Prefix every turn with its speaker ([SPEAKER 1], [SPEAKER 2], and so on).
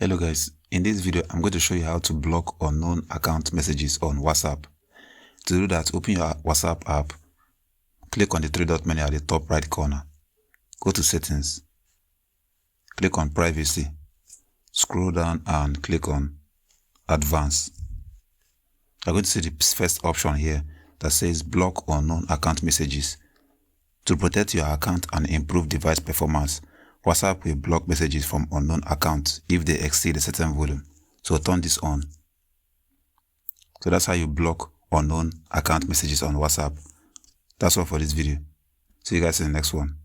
[SPEAKER 1] Hello guys, in this video I'm going to show you how to block unknown account messages on WhatsApp. To do that, open your WhatsApp app, click on the three dot menu at the top right corner, go to settings, click on privacy, scroll down and click on advanced. You're going to see the first option here that says block unknown account messages. To protect your account and improve device performance, WhatsApp will block messages from unknown accounts if they exceed a certain volume. So turn this on. So that's how you block unknown account messages on WhatsApp. That's all for this video. See you guys in the next one.